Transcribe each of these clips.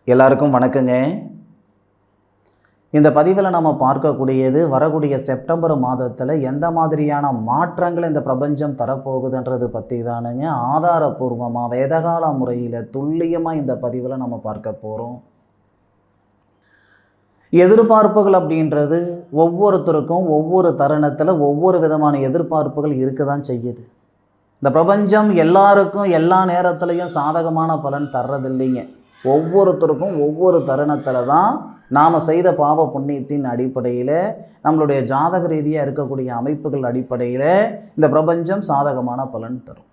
எல்லாருக்கும் வணக்கங்க. இந்த பதிவில் நம்ம பார்க்கக்கூடியது வரக்கூடிய செப்டம்பர் மாதத்தில் எந்த மாதிரியான மாற்றங்கள் இந்த பிரபஞ்சம் தரப்போகுதுன்றது பற்றி தானுங்க. ஆதாரபூர்வமாக வேதகால முறையில் துல்லியமாக இந்த பதிவில் நம்ம பார்க்க போகிறோம். எதிர்பார்ப்புகள் அப்படின்றது ஒவ்வொருத்தருக்கும் ஒவ்வொரு தருணத்தில் ஒவ்வொரு விதமான எதிர்பார்ப்புகள் இருக்க தான் செய்யுது. இந்த பிரபஞ்சம் எல்லாருக்கும் எல்லா நேரத்துலையும் சாதகமான பலன் தர்றதில்லைங்க. ஒவ்வொருத்தருக்கும் ஒவ்வொரு தருணத்தில் தான் நாம் செய்த பாவ புண்ணியத்தின் அடிப்படையில், நம்மளுடைய ஜாதக ரீதியாக இருக்கக்கூடிய அமைப்புகள் அடிப்படையில் இந்த பிரபஞ்சம் சாதகமான பலன் தரும்.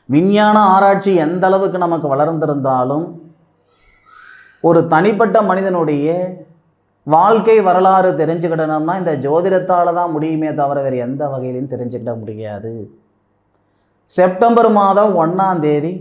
விஞ்ஞான ஆராய்ச்சி எந்த அளவுக்கு நமக்கு வளர்ந்திருந்தாலும் ஒரு தனிப்பட்ட மனிதனுடைய வாழ்க்கை வரலாறு தெரிஞ்சுக்கிடணும்னா இந்த ஜோதிடத்தால் தான் முடியுமே தவிர வேறு எந்த வகையிலையும் தெரிஞ்சுக்கிட முடியாது. செப்டம்பர் மாதம் 1ஆம் தேதி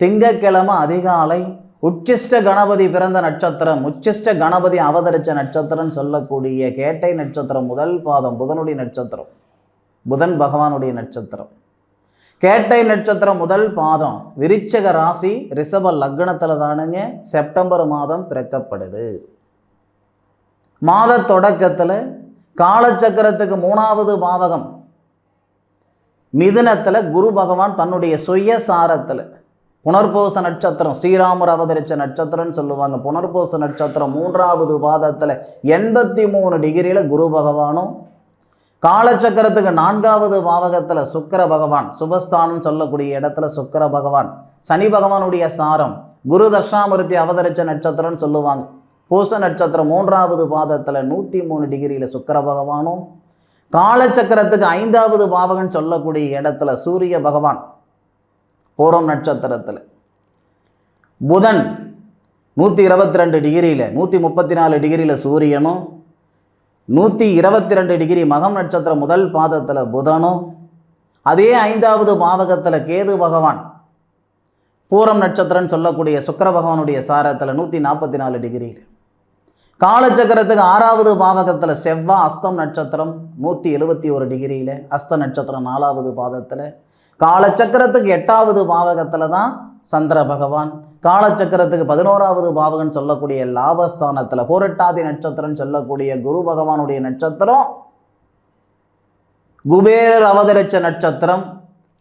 திங்கட்கிழமை அதிகாலை உச்சிஷ்ட கணபதி பிறந்த நட்சத்திரம், உச்சிஷ்ட கணபதி அவதரித்த நட்சத்திரம் சொல்லக்கூடிய கேட்டை நட்சத்திரம் முதல் பாதம் புதனுடைய நட்சத்திரம், புதன் பகவானுடைய நட்சத்திரம். கேட்டை நட்சத்திரம் முதல் பாதம் விருச்சிக ராசி ரிஷப லக்னத்தில் தானுங்க செப்டம்பர் மாதம் பிறக்கப்படுது. மாத தொடக்கத்தில் காலச்சக்கரத்துக்கு 3வது பாவகம் மிதுனத்தில் குரு பகவான் தன்னுடைய சுயசாரத்தில் புனர்பூச நட்சத்திரம் ஸ்ரீராமர் அவதரித்த நட்சத்திரம்னு சொல்லுவாங்க. புனர்பூச நட்சத்திரம் 3வது பாதத்தில் 83 டிகிரியில் குரு பகவானும், காலச்சக்கரத்துக்கு 4வது பாவகத்தில் சுக்கிர பகவான் சுபஸ்தானம் சொல்லக்கூடிய இடத்துல சுக்கிர பகவான், சனி பகவானுடைய சாரம் குரு தட்சாமூர்த்தி அவதரித்த நட்சத்திரம்னு சொல்லுவாங்க. பூச நட்சத்திரம் 3வது பாதத்தில் 103 டிகிரியில் சுக்கிர பகவானும், காலச்சக்கரத்துக்கு 5வது பாவகன் சொல்லக்கூடிய இடத்துல சூரிய பகவான் பூரம் நட்சத்திரத்தில், புதன் 122 டிகிரியில் 134 டிகிரியில் சூரியனும், 122 டிகிரி மகம் நட்சத்திரம் முதல் பாதத்தில் புதனும், அதே 5வது பாவகத்தில் கேது பகவான் பூரம் நட்சத்திரம்னு சொல்லக்கூடிய சுக்கிர பகவானுடைய சாரத்தில் 144 டிகிரியில், காலச்சக்கரத்துக்கு 6வது பாவகத்தில் செவ்வாய் அஸ்தம் நட்சத்திரம் 171 டிகிரியில் அஸ்த நட்சத்திரம் 4வது பாதத்தில், காலச்சக்கரத்துக்கு 8வது பாவகத்தில் தான் சந்திர பகவான், காலச்சக்கரத்துக்கு 11வது பாவகன் சொல்லக்கூடிய லாபஸ்தானத்தில் புரட்டாதி நட்சத்திரம் சொல்லக்கூடிய குரு பகவானுடைய நட்சத்திரம், குபேரர் அவதரிச்ச நட்சத்திரம்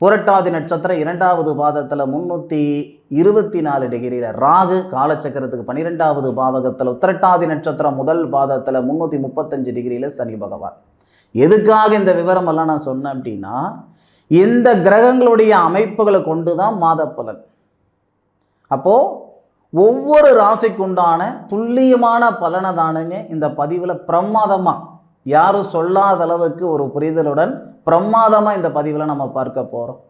புரட்டாதி நட்சத்திரம் 2வது பாதத்தில் 324 டிகிரியில் ராகு, காலச்சக்கரத்துக்கு 12வது பாவகத்தில் உத்திரட்டாதி நட்சத்திரம் முதல் பாதத்தில் 335 டிகிரியில் சனி பகவான். எதுக்காக இந்த விவரம் எல்லாம் நான் சொன்னேன் அப்படின்னா, இந்த கிரகங்களுடைய அமைப்புகளை கொண்டு தான் மாத பலன். அப்போது ஒவ்வொரு ராசிக்குண்டான துல்லியமான பலனை தானுங்க இந்த பதிவில் பிரமாதமாக, யாரும் சொல்லாத அளவுக்கு ஒரு புரிதலுடன் பிரமாதமாக இந்த பதிவில் நம்ம பார்க்க போகிறோம்.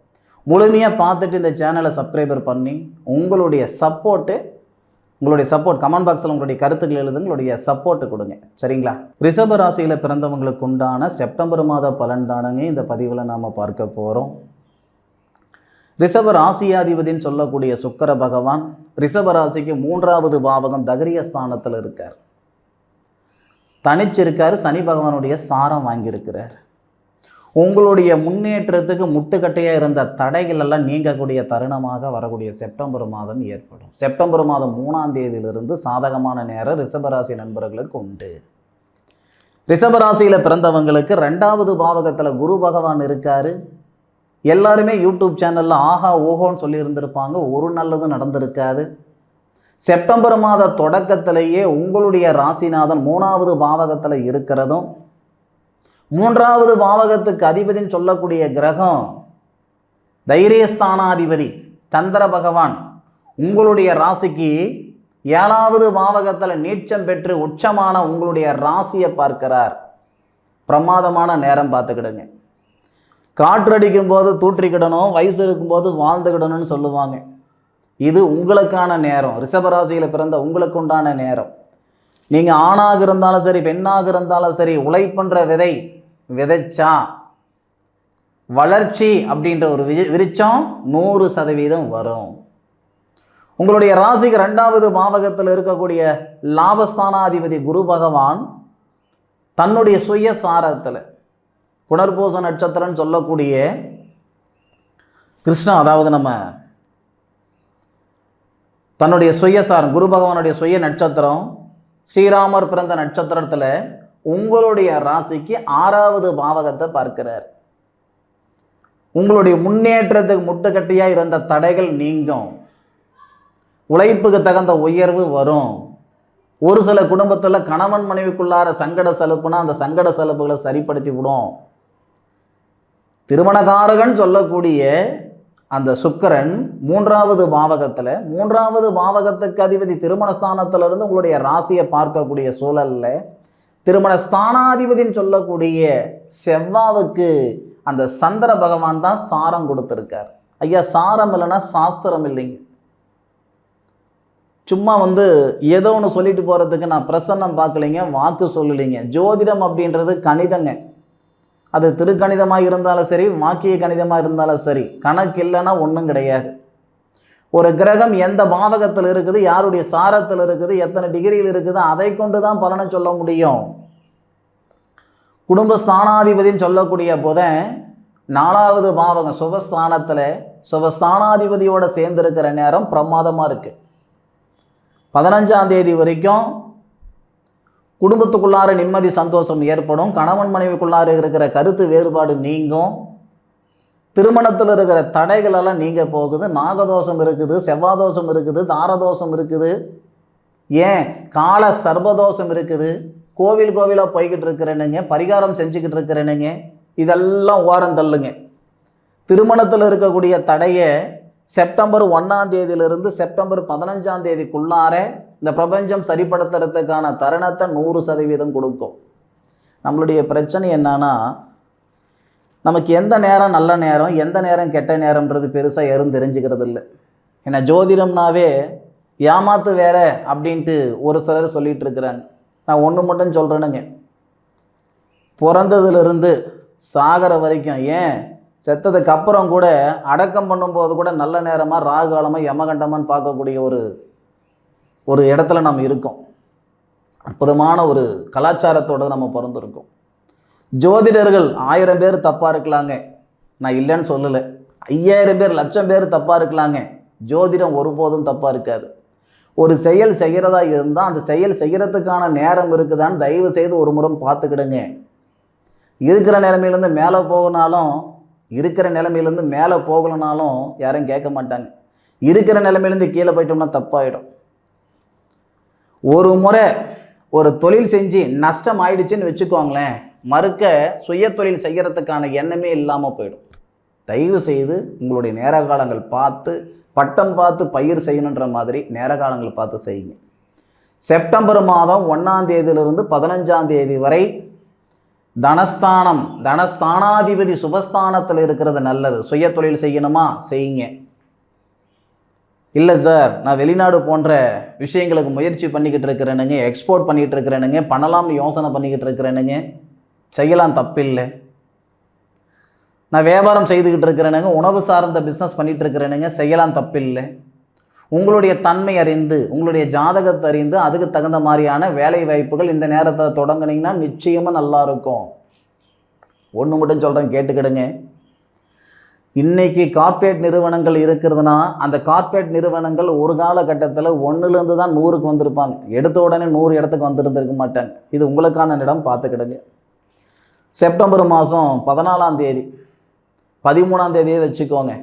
முழுமையாக பார்த்துட்டு இந்த சேனலை சப்ஸ்கிரைபர் பண்ணி உங்களுடைய சப்போர்ட் கமெண்ட் பாக்ஸில் உங்களுடைய கருத்துக்கள் எழுதுங்க, உங்களுடைய சப்போர்ட்டு கொடுங்க, சரிங்களா? ரிஷப ராசியில் பிறந்தவங்களுக்கு உண்டான செப்டம்பர் மாத பலன் தானுங்க இந்த பதிவில் நாம் பார்க்க போகிறோம். ரிஷப ராசியாதிபதினு சொல்லக்கூடிய சுக்கிர பகவான் ரிஷப ராசிக்கு 3வது பாவகம் தகரிய ஸ்தானத்தில் இருக்கார், தனிச்சிருக்கார், சனி பகவானுடைய சாரம் வாங்கியிருக்கிறார். உங்களுடைய முன்னேற்றத்துக்கு முட்டுக்கட்டையாக இருந்த தடைகள் எல்லாம் நீங்கக்கூடிய தருணமாக வரக்கூடிய செப்டம்பர் மாதம் ஏற்படும். செப்டம்பர் மாதம் 3ஆம் தேதியிலிருந்து சாதகமான நேரம் ரிஷபராசி நண்பர்களுக்கு உண்டு. ரிஷபராசியில் பிறந்தவங்களுக்கு 2வது பாவகத்தில் குரு பகவான் இருக்கார். எல்லாருமே யூடியூப் சேனலில் ஆஹா ஓஹோன்னு சொல்லி இருந்திருப்பாங்க, ஒரு நல்லதும் நடந்திருக்காது. செப்டம்பர் மாத தொடக்கத்திலேயே உங்களுடைய ராசிநாதன் 3வது பாவகத்தில் இருக்கிறதும், 3வது பாவகத்துக்கு அதிபதினு சொல்லக்கூடிய கிரகம் தைரியஸ்தானாதிபதி சந்திர பகவான் உங்களுடைய ராசிக்கு 7வது பாவகத்தில் நீச்சம் பெற்று உச்சமான உங்களுடைய ராசியை பார்க்கிறார். பிரமாதமான நேரம் பார்த்துக்கிடுங்க. காற்றடிக்கும் போது தூற்றிக்கிடணும், வயசு இருக்கும்போது வாழ்ந்துக்கிடணும்னு சொல்லுவாங்க. இது உங்களுக்கான நேரம். ரிஷபராசியில் பிறந்த உங்களுக்கு உண்டான நேரம். நீங்கள் ஆணாக இருந்தாலும் சரி பெண்ணாக இருந்தாலும் சரி, உழைப்புன்ற விதை விதைச்சா வளர்ச்சி அப்படின்ற ஒரு விருட்சம் 100% வரும். உங்களுடைய ராசிக்கு 2வது பாவகத்தில் இருக்கக்கூடிய லாபஸ்தானாதிபதி குரு பகவான் தன்னுடைய சுயசாரத்தில் புனர்பூச நட்சத்திரம் சொல்லக்கூடிய கிருஷ்ணா, அதாவது நம்ம தன்னுடைய சுயசாரம் குரு பகவானுடைய சுய நட்சத்திரம் ஸ்ரீராமர் பிறந்த நட்சத்திரத்தில் உங்களுடைய ராசிக்கு 6வது பாவகத்தை பார்க்கிறார். உங்களுடைய முன்னேற்றத்துக்கு முட்டுக்கட்டியாக இருந்த தடைகள் நீங்கும், உழைப்புக்கு தகுந்த உயர்வு வரும். ஒரு சில குடும்பத்தில் கணவன் மனைவிக்குள்ளார சங்கட சலுப்புனா அந்த சங்கட சலுப்புகளை சரிப்படுத்தி விடும். திருமணகாரகன் சொல்லக்கூடிய அந்த சுக்கிரன் 3வது பாவகத்தில், 3வது பாவகத்துக்கு அதிபதி திருமணஸ்தானத்திலிருந்து உங்களுடைய ராசியை பார்க்கக்கூடிய சூழலில் திருமண ஸ்தானாதிபதினு சொல்லக்கூடிய செவ்வாவுக்கு அந்த சந்திர பகவான் தான் சாரம் கொடுத்துருக்கார். ஐயா, சாரம் இல்லைன்னா சாஸ்திரம் இல்லைங்க. சும்மா ஏதோ ஒன்று சொல்லிட்டு போகிறதுக்கு நான் பிரசன்னம் பார்க்கலைங்க, வாக்கு சொல்லலைங்க. ஜோதிடம் அப்படின்றது கணிதங்க. அது திருக்கணிதமாக இருந்தாலும் சரி, வாக்கிய கணிதமாக இருந்தாலும் சரி, கணக்கு இல்லைன்னா ஒன்றும் கிடையாது. ஒரு கிரகம் எந்த பாவகத்தில் இருக்குது, யாருடைய சாரத்தில் இருக்குது, எத்தனை டிகிரியில் இருக்குது, அதை கொண்டு தான் பலனை சொல்ல முடியும். குடும்ப ஸ்தானாதிபதினு சொல்லக்கூடிய போத 4வது பாவகம் சுபஸ்தானத்தில் சுபஸ்தானாதிபதியோடு சேர்ந்திருக்கிற நேரம் பிரமாதமாக இருக்குது. 15ஆம் தேதி வரைக்கும் குடும்பத்துக்குள்ளார நிம்மதி சந்தோஷம் ஏற்படும். கணவன் மனைவிக்குள்ளார இருக்கிற கருத்து வேறுபாடு நீங்கும். திருமணத்தில் இருக்கிற தடைகளெல்லாம் நீங்க போகுது. நாகதோஷம் இருக்குது, செவ்வாதோஷம் இருக்குது, தாரதோஷம் இருக்குது, ஏன் கால சர்வதோஷம் இருக்குது. கோவிலாக போய்கிட்டு இருக்கிறேனுங்க, பரிகாரம் செஞ்சுக்கிட்டு இருக்கிறேனுங்க, இதெல்லாம் ஓரம் தள்ளுங்க. திருமணத்தில் இருக்கக்கூடிய தடையை செப்டம்பர் 1ஆம் தேதியிலிருந்து செப்டம்பர் 15ஆம் தேதிக்குள்ளார இந்த பிரபஞ்சம் சரிப்படுத்துறதுக்கான தருணத்தை 100% கொடுக்கும். நம்மளுடைய பிரச்சனை என்னன்னா, நமக்கு எந்த நேரம் நல்ல நேரம், எந்த நேரம் கெட்ட நேரம்ன்றது பெருசாக யாரும் தெரிஞ்சுக்கிறது இல்லை. ஏன்னா ஜோதிடம்னாவே ஏமாத்து வேற அப்படின்ட்டு ஒரு சிலர் சொல்லிட்டு இருக்கிறாங்க. நான் ஒன்று மட்டும் சொல்கிறேனுங்க, பிறந்ததுலேருந்து சாகர வரைக்கும், ஏன் செத்ததுக்கு அப்புறம் கூட அடக்கம் பண்ணும்போது கூட நல்ல நேரமாக ராகுகாலமாக யமகண்டமான்னு பார்க்கக்கூடிய ஒரு இடத்துல நம்ம இருக்கோம். அற்புதமான ஒரு கலாச்சாரத்தோடு நம்ம பிறந்திருக்கோம். ஜோதிடர்கள் 1000 பேர் தப்பாக இருக்கலாங்க, நான் இல்லைன்னு சொல்லலை. 5000 பேர், லட்சம் பேர் தப்பாக இருக்கலாங்க, ஜோதிடம் ஒருபோதும் தப்பாக இருக்காது. ஒரு செயல் செய்கிறதா இருந்தால் அந்த செயல் செய்கிறதுக்கான நேரம் இருக்குதான்னு தயவு செய்து ஒரு முறை பார்த்துக்கிடுங்க. இருக்கிற நிலைமையிலேருந்து மேலே போகனாலும், இருக்கிற நிலைமையிலேருந்து மேலே போகலனாலும் யாரும் கேட்க மாட்டாங்க. இருக்கிற நிலைமையிலேருந்து கீழே போயிட்டோம்னா தப்பாயிடும். ஒரு முறை ஒரு தொழில் செஞ்சு நஷ்டம் ஆயிடுச்சுன்னு வச்சுக்கோங்களேன், மறுக்க சுய தொழில் செய்கிறதுக்கான எண்ணமே இல்லாமல் போயிடும். தயவு செய்து உங்களுடைய நேர காலங்கள் பார்த்து, பட்டம் பார்த்து பயிர் செய்யணுன்ற மாதிரி நேர காலங்கள் பார்த்து செய்யுங்க. செப்டம்பர் மாதம் 1ஆம் தேதியிலிருந்து 15ஆம் தேதி வரை தனஸ்தானாதிபதி சுபஸ்தானத்தில் இருக்கிறது நல்லது. சுய தொழில் செய்யணுமா செய்யுங்க. இல்லை சார், நான் வெளிநாடு போன்ற விஷயங்களுக்கு முயற்சி பண்ணிக்கிட்டு இருக்கிறேனுங்க, எக்ஸ்போர்ட் பண்ணிகிட்டு இருக்கிறேனுங்க, பண்ணலாம்னு யோசனை பண்ணிக்கிட்டு இருக்கிறேனுங்க, செய்யலாம், தப்பில்லை. நான் வியாபாரம் செய்துக்கிட்டு இருக்கிறேனுங்க, உணவு சார்ந்த பிஸ்னஸ் பண்ணிகிட்டு இருக்கிறேனுங்க, செய்யலாம், தப்பில்லை. உங்களுடைய தன்மை அறிந்து, உங்களுடைய ஜாதகத்தை அறிந்து அதுக்கு தகுந்த மாதிரியான வேலை வாய்ப்புகள் இந்த நேரத்தை தொடங்குனீங்கன்னா நிச்சயமாக நல்லா இருக்கும். ஒன்று மட்டும் சொல்கிறேன், கேட்டுக்கிடுங்க. இன்றைக்கி கார்ப்பரேட் நிறுவனங்கள் இருக்கிறதுனா அந்த கார்ப்பரேட் நிறுவனங்கள் ஒரு காலகட்டத்தில் 1லேருந்து தான் 100க்கு வந்திருப்பாங்க. எடுத்த உடனே 100 இடத்துக்கு வந்துருந்துருக்க மாட்டாங்க. இது உங்களுக்கான இடம், பார்த்துக்கிடுங்க. செப்டம்பர் மாதம் 14ஆம் தேதி 13ஆம் தேதியே வச்சுக்கோங்க,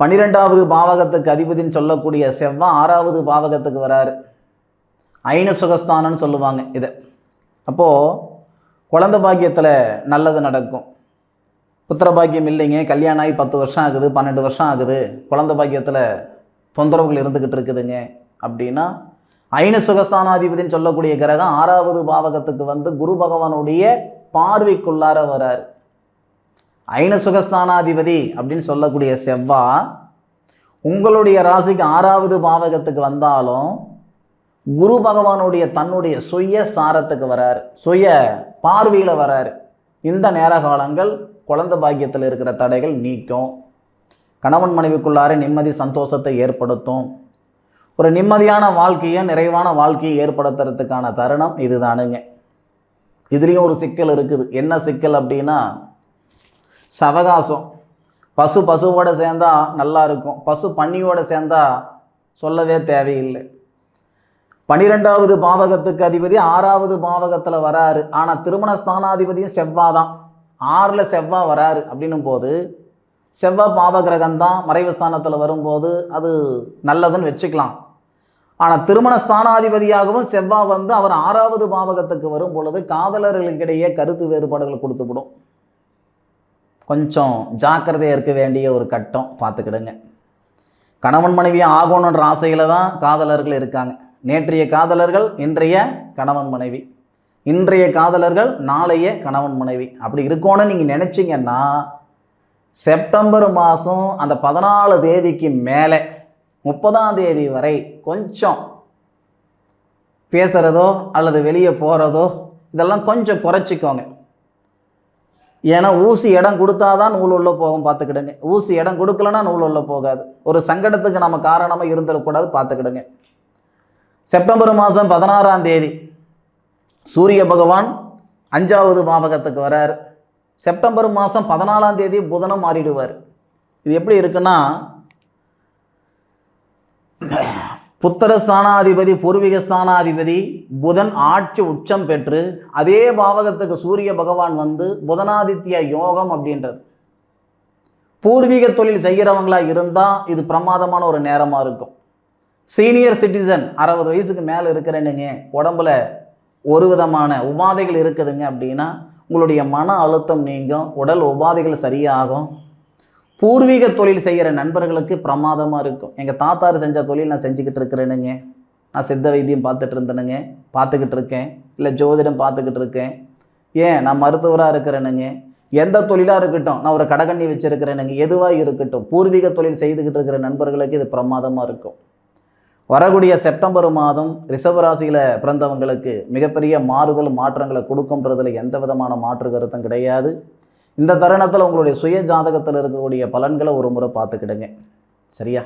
12வது பாவகத்துக்கு அதிபதினு சொல்லக்கூடிய செவ்வாய் 6வது பாவகத்துக்கு வராரு. ஐன சுகஸ்தானம்னு சொல்லுவாங்க இதை. அப்போது குழந்தை பாக்கியத்தில் நல்லது நடக்கும். புத்திர பாக்கியம் இல்லைங்க, கல்யாணம் ஆகி 10 வருஷம் ஆகுது, 12 வருஷம் ஆகுது, குழந்தை பாக்கியத்தில் தொந்தரவுகள் இருந்துக்கிட்டு இருக்குதுங்க அப்படின்னா, ஐன சுகஸ்தானாதிபதினு சொல்லக்கூடிய கிரகம் 6வது பாவகத்துக்கு வந்து குரு பகவானுடைய பார்வைக்குள்ளார வராரு. ஐன சுகஸ்தானாதிபதி அப்படின்னு சொல்லக்கூடிய செவ்வாய் உங்களுடைய ராசிக்கு 6வது பாவகத்துக்கு வந்தாலும் குரு பகவானுடைய தன்னுடைய சுய சாரத்துக்கு வராரு, சுய பார்வையில் வராரு. இந்த நேர காலங்கள் குழந்தை பாக்கியத்தில் இருக்கிற தடைகள் நீக்கும், கணவன் மனைவிக்குள்ளார நிம்மதி சந்தோஷத்தை ஏற்படுத்தும். ஒரு நிம்மதியான வாழ்க்கையை, நிறைவான வாழ்க்கையை ஏற்படுத்துறதுக்கான தருணம் இதுதானுங்க. இதுலேயும் ஒரு சிக்கல் இருக்குது. என்ன சிக்கல் அப்படின்னா, சவகாசம். பசுவோடு சேர்ந்தா நல்லா இருக்கும், பசு பன்னியோடு சேர்ந்தா சொல்லவே தேவையில்லை. 12வது பாவகத்துக்கு அதிபதி 6வது பாவகத்தில் வராரு. ஆனால் திருமண ஸ்தானாதிபதியும் செவ்வாய் தான். 6ல் செவ்வாய் வராரு அப்படின்னும் போது செவ்வாய் பாவகிரகம்தான். மறைவு ஸ்தானத்தில் வரும்போது அது நல்லதுன்னு வச்சுக்கலாம். ஆனால் திருமண ஸ்தானாதிபதியாகவும் செவ்வாய் வந்து அவர் 6வது பாவகத்துக்கு வரும் பொழுது காதலர்களுக்கிடையே கருத்து வேறுபாடுகள் கொடுத்துவிடும். கொஞ்சம் ஜாக்கிரதையாக இருக்க வேண்டிய ஒரு கட்டம் பார்த்துக்கிடுங்க. கணவன் மனைவியாக ஆகணுன்ற ஆசையில் தான் காதலர்கள் இருக்காங்க. நேற்றைய காதலர்கள் இன்றைய கணவன் மனைவி, இன்றைய காதலர்கள் நாளைய கணவன் மனைவி. அப்படி இருக்கணும்னு நீங்கள் நினச்சிங்கன்னா செப்டம்பர் மாதம் அந்த 14 தேதிக்கு மேலே 30ஆம் தேதி வரை கொஞ்சம் பேசுகிறதோ அல்லது வெளியே போகிறதோ இதெல்லாம் கொஞ்சம் குறைச்சிக்கோங்க. ஏன்னா ஊசி இடம் கொடுத்தாதான் நூல் உள்ள போகும், பார்த்துக்கிடுங்க. ஊசி இடம் கொடுக்கலன்னா நூல் உள்ள போகாது. ஒரு சங்கடத்துக்கு நம்ம காரணமாக இருந்துடக்கூடாது, பார்த்துக்கிடுங்க. செப்டம்பர் மாதம் 16ஆம் தேதி சூரிய பகவான் 5வது பாவகத்துக்கு வரார். செப்டம்பர் மாதம் 14ஆம் தேதி புதனும் மாறிடுவார். இது எப்படி இருக்குன்னா, புத்திர ஸ்தானாதிபதி பூர்வீக ஸ்தானாதிபதி புதன் ஆட்சி உச்சம் பெற்று அதே பாவகத்துக்கு சூரிய பகவான் வந்து புதனாதித்ய யோகம் அப்படின்றது. பூர்வீக தொழில் செய்கிறவங்களா இருந்தால் இது பிரமாதமான ஒரு நேரமாக இருக்கும். சீனியர் சிட்டிசன் 60 வயசுக்கு மேலே இருக்கிறேன்னுங்க, உடம்புல ஒரு விதமான உபாதைகள் இருக்குதுங்க அப்படின்னா உங்களுடைய மன அழுத்தம் நீங்கும், உடல் உபாதைகள் சரியாகும். பூர்வீக தொழில் செய்கிற நண்பர்களுக்கு பிரமாதமாக இருக்கும். எங்கள் தாத்தார் செஞ்ச தொழில் நான் செஞ்சுக்கிட்டு இருக்கிறேனுங்க, நான் சித்த வைத்தியம் பார்த்துக்கிட்டு இருக்கேன், இல்லை ஜோதிடம் பார்த்துக்கிட்டு இருக்கேன், ஏன் நான் மருத்துவராக இருக்கிறேனுங்க, எந்த தொழிலாக இருக்கட்டும், நான் ஒரு கடகண்ணி வச்சுருக்கிறேனுங்க, எதுவாக இருக்கட்டும், பூர்வீக தொழில் செய்துக்கிட்டு இருக்கிற நண்பர்களுக்கு இது பிரமாதமாக இருக்கும். வரக்கூடிய செப்டம்பர் மாதம் ரிஷபராசியில் பிறந்தவங்களுக்கு மிகப்பெரிய மாறுதல் மாற்றங்களை கொடுக்கும்ன்றதுல எந்த விதமான மாற்று கருத்தும் கிடையாது. இந்த தருணத்தில் உங்களுடைய சுய ஜாதகத்தில் இருக்கக்கூடிய பலன்களை ஒரு முறை பார்த்துக்கிடுங்க, சரியா?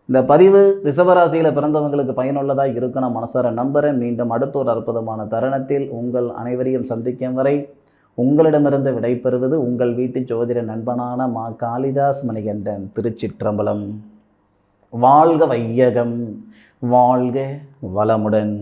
இந்த பதிவு ரிஷபராசியில் பிறந்தவங்களுக்கு பயனுள்ளதாக இருக்குன்னு மனசார நம்புகிறேன். மீண்டும் அடுத்த ஒரு அற்புதமான தருணத்தில் உங்கள் அனைவரையும் சந்திக்கும் வரை உங்களிடமிருந்து விடைபெறுவது உங்கள் வீட்டு ஜோதிட நண்பனான மா காளிதாஸ் மணிகண்டன். திருச்சிற்றம்பலம். வாழ்க வையகம், வாழ்க வளமுடன்.